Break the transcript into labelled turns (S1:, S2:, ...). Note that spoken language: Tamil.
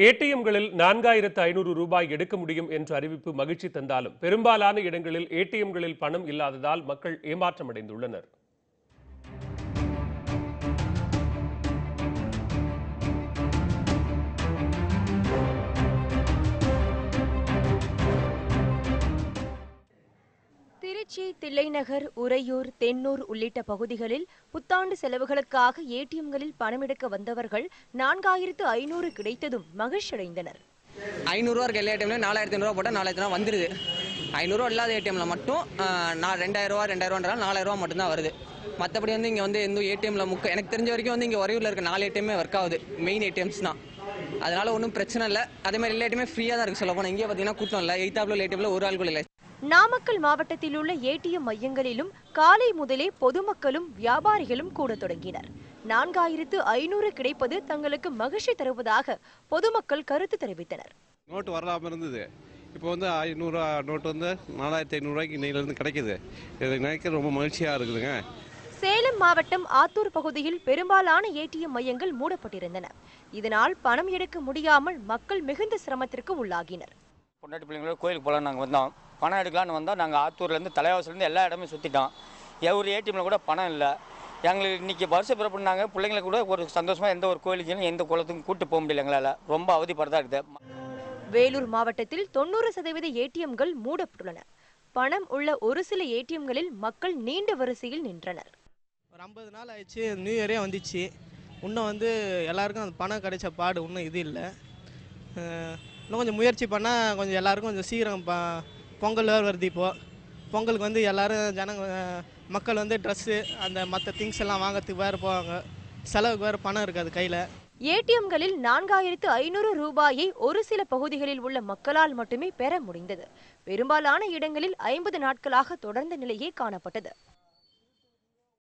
S1: ஏடிஎம்களில் 4500 ரூபாய் எடுக்க முடியும் என்ற அறிவிப்பு மகிழ்ச்சி தந்தாலும் பெரும்பாலான இடங்களில் ஏடிஎம்களில் பணம் இல்லாததால் மக்கள் ஏமாற்றமடைந்துள்ளனர்.
S2: திருச்சி, தில்லைநகர், உறையூர், தென்னூர் உள்ளிட்ட பகுதிகளில் புத்தாண்டு செலவுகளுக்காக ஏடிஎம்களில் பணம் எடுக்க வந்தவர்கள் 4500 கிடைத்ததும் மகிழ்ச்சியடைந்தனர்.
S3: 500 இருக்க எல்லா ஏடிஎம்ல 4500 போட்டால் 4000 வந்துருது. 500 இல்லாத ஏடிஎம்ல மட்டும் 2000 4000 மட்டும்தான் வருது. மற்றபடி இங்கே எந்த ஏடிஎம்ல எனக்கு தெரிஞ்ச வரைக்கும் இங்கே உறையூரில் இருக்க 4 ஏடிஎம்மே ஒர்க் ஆகுது. மெயின் ஏடிஎம்ஸ் தான். அதனால ஒன்றும் பிரச்சனை இல்லை. அதே மாதிரி எல்லா ஏடிஎம்மே ஃப்ரீயாக தான் இருக்குது. சொல்ல போனால் இங்கே பார்த்தீங்கன்னா கூட்டம் இல்லை. எய்தாப்புல ஏடிஎம்ல ஒரு ஆள் கூட இல்லை.
S2: நாமக்கல் மாவட்டத்தில் உள்ள ஏடிஎம் மையங்களிலும் காலை முதலே பொதுமக்களும் வியாபாரிகளும் கூட தொடங்கினர். 4500 கிடைப்பது தங்களுக்கு மகிழ்ச்சி தருவதாக பொதுமக்கள் கருத்து தெரிவித்தனர்.
S4: நோட்டு வரலாம இருந்தது. இப்போ 500 நோட்டு 4500 ரூபாய்க்கு இன்னையிலிருந்து கிடைக்குது. இதை நினைக்க ரொம்ப மகிழ்ச்சியா இருக்குதுங்க.
S2: சேலம் மாவட்டம் ஆத்தூர் பகுதியில் பெரும்பாலான ஏடிஎம் மையங்கள் மூடப்பட்டிருந்தன. இதனால் பணம் எடுக்க முடியாமல் மக்கள் மிகுந்த சிரமத்திற்கு உள்ளாகினர்.
S5: பொண்டாட்டி பிள்ளைங்களோட கோயிலுக்கு போகலாம் நாங்கள் வந்தோம். பணம் எடுக்கலான்னு வந்தால் நாங்கள் ஆத்தூர்லேருந்து தலைவாசலேருந்து எல்லா இடமே சுற்றிட்டோம். ஒரு ஏடிஎம்ல கூட பணம் இல்லை. எங்களுக்கு இன்றைக்கி வருஷ பிறப்புனாங்க. பிள்ளைங்களை கூட ஒரு சந்தோஷமாக எந்த ஒரு கோயிலுக்கும் எந்த குளத்துக்கும் கூட்டு போக முடியல. எங்களால் ரொம்ப அவதிப்படுறதா இருக்குது.
S2: வேலூர் மாவட்டத்தில் 90% ஏடிஎம்கள் மூடப்பட்டுள்ளன. பணம் உள்ள ஒரு சில ஏடிஎம்களில் மக்கள் நீண்ட வரிசையில் நின்றனர்.
S6: ஒரு 50 நாள் ஆயிடுச்சு. நியூ இயரே வந்துச்சு. இன்னும் எல்லாருக்கும் அந்த பணம் கிடைச்ச பாடு இன்னும் இது இல்லை. இன்னும் கொஞ்சம் முயற்சி பண்ணால் கொஞ்சம் எல்லாருக்கும் கொஞ்சம் சீக்கிரம் பொங்கல் வருது. இப்போது பொங்கலுக்கு எல்லாரும் மக்கள் ட்ரெஸ்ஸு அந்த மற்ற திங்ஸ் எல்லாம் வாங்கிறதுக்கு வேறு போவாங்க. செலவுக்கு வேறு பணம் இருக்காது கையில்.
S2: ஏடிஎம்களில் 4500 ரூபாயை ஒரு சில பகுதிகளில் உள்ள மக்களால் மட்டுமே பெற முடிந்தது. பெரும்பாலான இடங்களில் 50 நாட்களாக தொடர்ந்த நிலையே காணப்பட்டது.